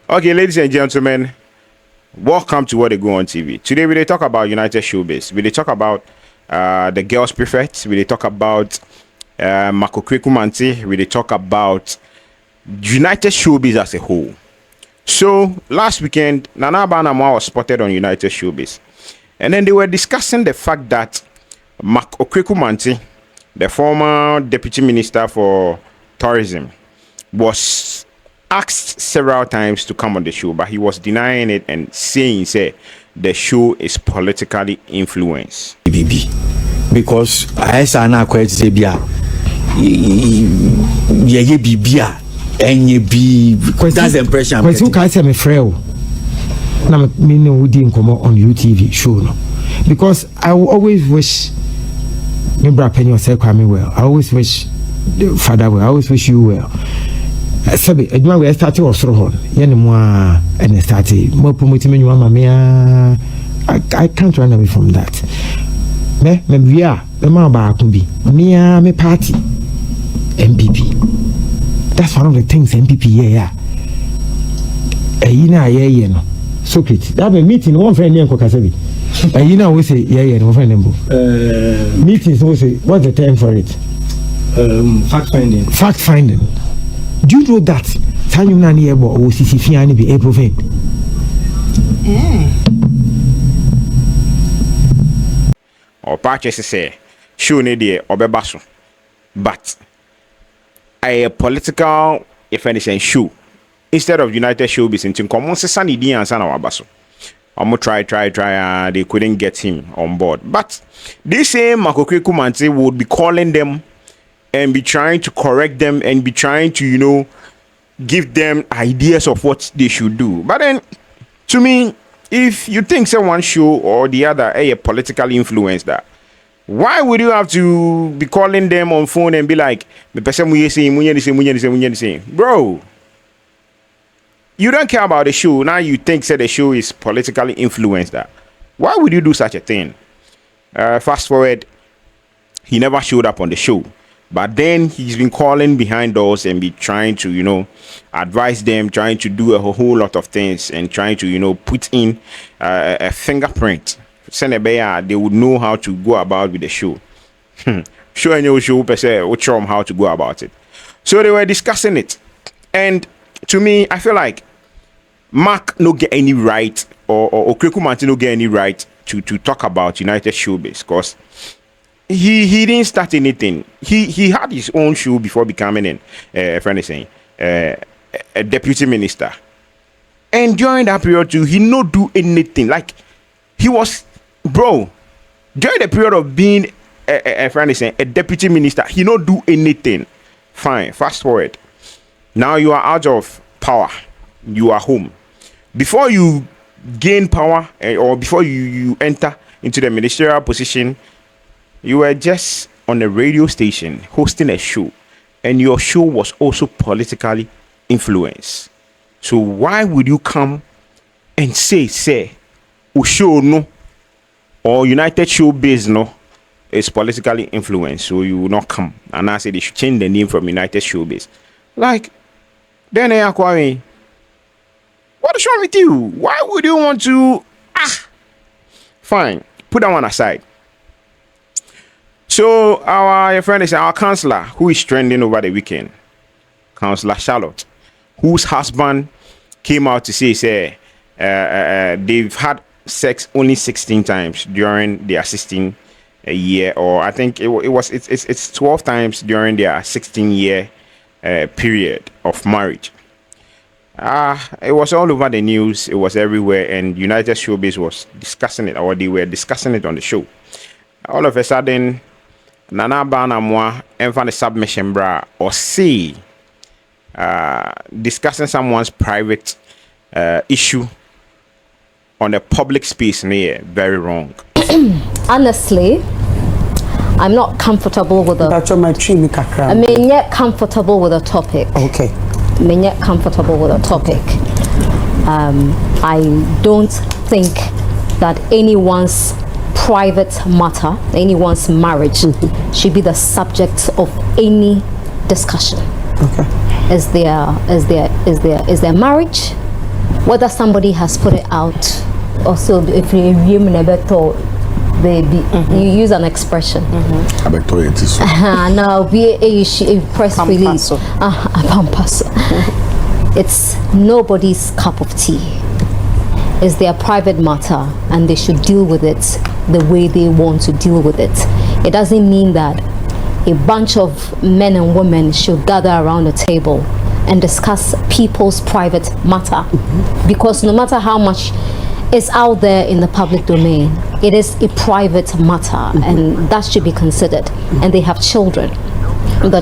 Okay, ladies and gentlemen, welcome to What They Go on TV. Today we talk about United Showbiz. We talk about the girls Prefect. We talk about Okraku Manti. We talk about United Showbiz as a whole. So last weekend, Anamoah was spotted on United Showbiz, and then they were discussing the fact that Okraku Manti, the former deputy minister for tourism, was asked several times to come on the show, but he was denying it and saying, the show is politically influenced. Because I said, "Na quite say bia, ye bibia, and ye be." That's the impression. Because you can't say me frail. Now me no we didn't come on UTV show no, because I always wish me bra penny yourself me well. I always wish the father well. I always wish you well. Sabi eduma we started osoro hon ye ne mo a and started mo promoting me nyuma me I can't run away from that. Me we are me ma ba kun bi me party MPP. That's one of the things MPP yeah na yeah no Socrates that be meeting one friend name ko kasabi na we say yeah no friend name meetings we say what's the term for it? Fact finding. Do you know that time you nani ebo o sisi fiani be April 5? Or purchase say show ne dey obebaso, but a political if anything show instead of United Showbiz in common sesani di ansa na wabaso. Try they couldn't get him on board, but this same Okraku Manti would be calling them and be trying to correct them and be trying to, give them ideas of what they should do. But then, to me, if you think someone show or the other politically influenced that, why would you have to be calling them on phone and be like, bro, you don't care about the show. Now you think the show is politically influenced that. Why would you do such a thing? Fast forward, he never showed up on the show. But then he's been calling behind doors and be trying to, advise them, trying to do a whole lot of things and trying to, put in a fingerprint. They would know how to go about with the show. Show any show per se, how to go about it. So they were discussing it. And to me, I feel like Mark no get any right or Okraku Manti no get any right to talk about United Showbiz because he didn't start anything. He had his own show before becoming a deputy minister. And during that period too, he not do anything. Like he was, bro, during the period of being a deputy minister, he not do anything. Fine, fast forward. Now you are out of power. You are home. Before you gain power or before you enter into the ministerial position, you were just on a radio station hosting a show, and your show was also politically influenced. So why would you come and say, show no or United Showbiz no is politically influenced? So you will not come. And I say they should change the name from United Showbiz. Like, then what is wrong with you? Why would you want to? Fine, put that one aside. So our friend is our counselor who is trending over the weekend, Councillor Charlotte, whose husband came out to say they've had sex only 16 times during their 16 year, or I think it's 12 times during their 16-year period of marriage. It was all over the news. It was everywhere, and United Showbiz was discussing it, or they were discussing it on the show. All of a sudden, Anamoah the submission bra or say discussing someone's private issue on a public space near very wrong. Honestly, I'm not comfortable with the. I mean, yet comfortable with the topic. Okay. I mean, yet comfortable with the topic. I don't think that anyone's private matter, anyone's marriage, should be the subject of any discussion. Okay. Is their marriage whether somebody has put it out. Also, if you never thought, baby, you use an expression. Now, be a press release. It's nobody's cup of tea. It's their private matter, and they should deal with it the way they want to deal with it. It doesn't mean that a bunch of men and women should gather around a table and discuss people's private matter, because no matter how much is out there in the public domain, it is a private matter, and that should be considered. And they have children. The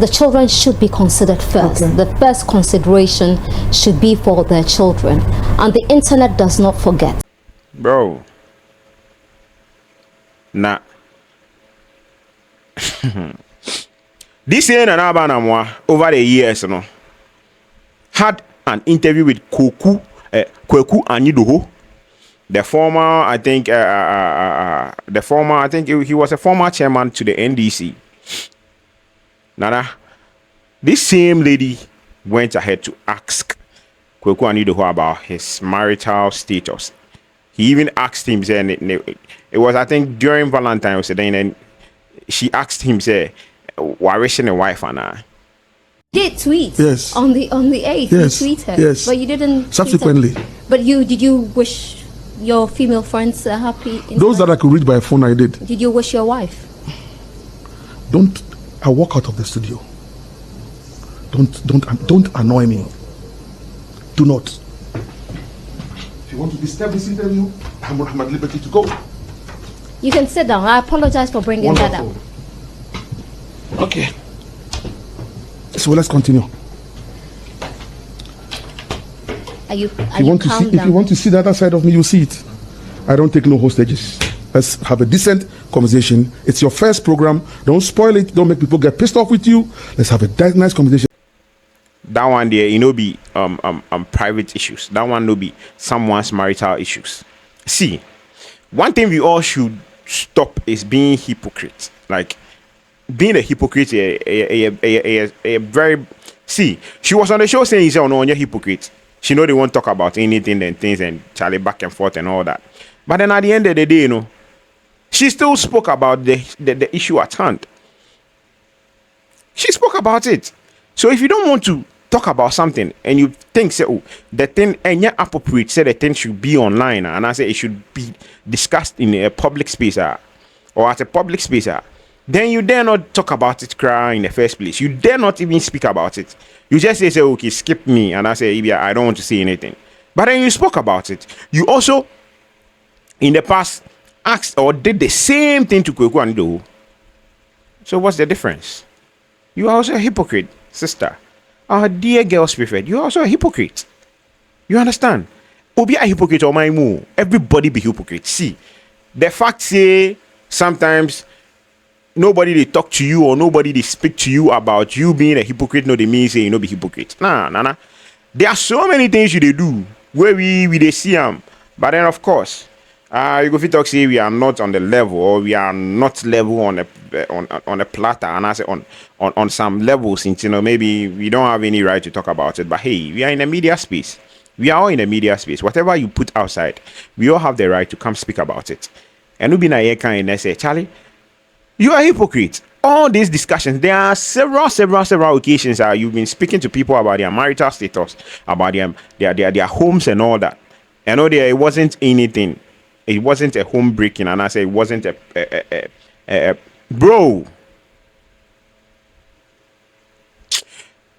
children should be considered first. The first consideration should be for their children, and the internet does not forget. Bro, nah. This year Anamoah over the years, had an interview with Okraku Anidoho, the former, I think, he was a former chairman to the NDC. Nana, this same lady went ahead to ask Okraku Anidoho about his marital status. He even asked him, saying it was, I think, during Valentine's Day, and she asked him, say, why is she a wife, Anna? Did tweet yes on the 8th. Yes. You tweeted, yes, but you didn't subsequently. But did you wish your female friends happy? Those that I could reach by phone, I did. Did you wish your wife? I walk out of the studio. Don't annoy me. Do not. If you want to disturb this interview, I'm at liberty to go. You can sit down. I apologize for bringing that up. Okay. So let's continue. If you want to see the other side of me, you see it. I don't take no hostages. Let's have a decent conversation. It's your first program. Don't spoil it. Don't make people get pissed off with you. Let's have a nice conversation. That one there, be private issues. That one no be someone's marital issues. See, one thing we all should stop is being hypocrite. Like, being a hypocrite, a very... See, she was on the show saying, oh no, you're hypocrite. She know they won't talk about anything and things and Charlie back and forth and all that. But then at the end of the day, she still spoke about the issue at hand. She spoke about it. So if you don't want to talk about something and you think, say, oh, the thing and you're appropriate, say the thing should be online, and I say it should be discussed in a public space or at a public space, then you dare not talk about it in the first place. You dare not even speak about it. You just say, okay, skip me, and I say, yeah, I don't want to say anything. But then you spoke about it. You also, in the past, asked or did the same thing to Okraku Anidoho. So what's the difference? You are also a hypocrite, sister. Our dear girls Prefect, you are also a hypocrite. You understand? Obi a hypocrite or my move. Everybody be hypocrite. See, the fact say sometimes nobody they talk to you or nobody they speak to you about you being a hypocrite, no, they mean say you no be hypocrite. Nah. There are so many things you they do where we they see them. But then of course, you go fit talk say we are not on the level, or we are not level on a platter, and I say on some levels, since maybe we don't have any right to talk about it. But hey, we are in a media space. We are all in a media space. Whatever you put outside, we all have the right to come speak about it. And we be na kind and say, Charlie, you are a hypocrite. All these discussions, there are several occasions you've been speaking to people about their marital status, about their homes and all that. I know it wasn't anything. It wasn't a home breaking, and I say it wasn't a bro.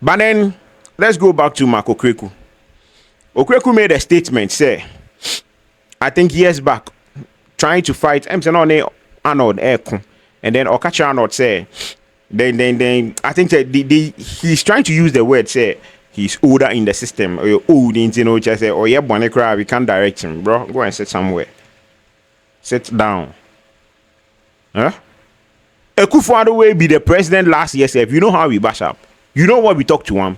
But then let's go back to Mark Okraku. Okraku made a statement, say, I think years back, trying to fight Arnold Eko. And then Okacha Arnold say, then I think that he's trying to use the word, say, he's older in the system, or you're old in just say, oh yeah, Bonekra, we can't direct him, bro. Go and sit somewhere. Sit down. Huh? Ekufuado will be the president last year, if you know how we bash up. You know what we talk to him.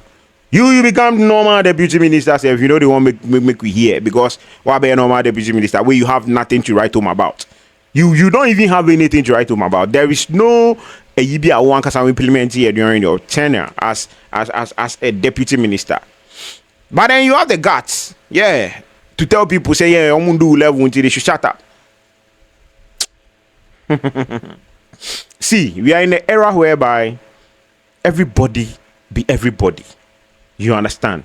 You become normal deputy minister, if you know they won't make we hear, because why be a normal deputy minister where you have nothing to write home about. You don't even have anything to write home about. There is no a one can implement here during your tenure as a deputy minister. But then you have the guts, to tell people, say, yeah, I'm gonna do level until they should shut up. See, we are in an era whereby everybody be everybody. You understand?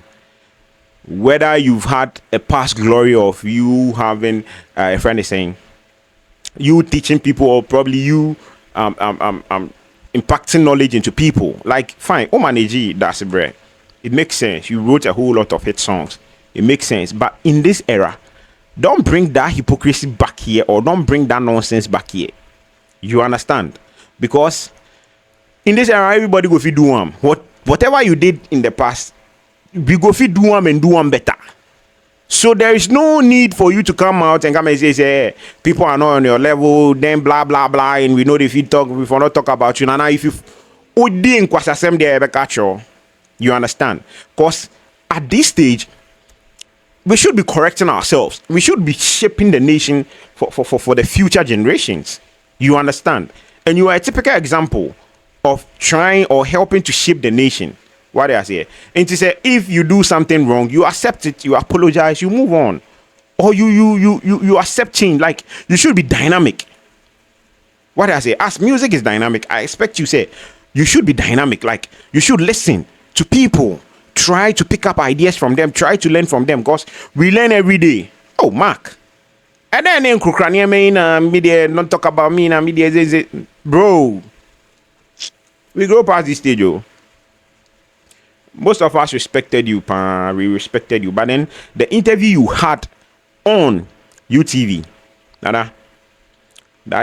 Whether you've had a past glory of you having, a friend is saying, you teaching people, or probably you impacting knowledge into people. Like, fine, Omaneji, that's bread. It makes sense. You wrote a whole lot of hit songs. It makes sense. But in this era, don't bring that hypocrisy back here, or don't bring that nonsense back here. You understand? Because in this era, everybody go fit do whatever you did in the past, we go fit do and do better. So there is no need for you to come out and come and say people are not on your level, then blah blah blah, and we know if you talk, if we not talk about you. Now if you you understand? Because at this stage, we should be correcting ourselves. We should be shaping the nation for the future generations. You understand? And you are a typical example of trying or helping to shape the nation. What I say, and to say, if you do something wrong, you accept it, you apologize, you move on, or you accept change. Like, you should be dynamic. What I say, as music is dynamic, I expect you say you should be dynamic. Like, you should listen to people, try to pick up ideas from them, try to learn from them, because we learn every day. Oh, Mark. And then in Kukrania media don't talk about me na media, bro. We grow past this stage, yo. Most of us respected you, we respected you. But then the interview you had on UTV, that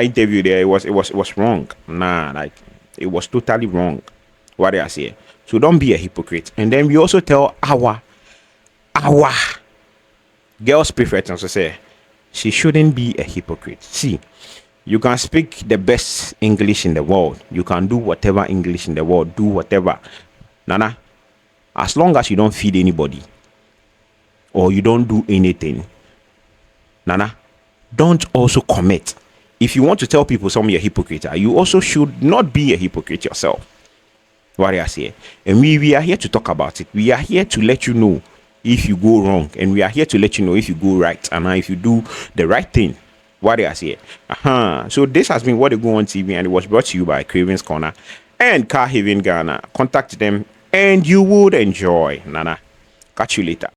interview there, it was wrong. Like, it was totally wrong. What I say. So don't be a hypocrite. And then we also tell our girls Prefect, and so say she shouldn't be a hypocrite. See, you can speak the best English in the world. You can do whatever English in the world. Do whatever. Nana. As long as you don't feed anybody or you don't do anything, Nana, don't also commit. If you want to tell people some you're a hypocrite, you also should not be a hypocrite yourself. What I say. And we are here to talk about it. We are here to let you know if you go wrong, and we are here to let you know if you go right, and if you do the right thing. What I say. So this has been What They Go on TV, and it was brought to you by Craven's Corner and Car Haven Ghana. Contact them and you would enjoy. Nana, catch you later.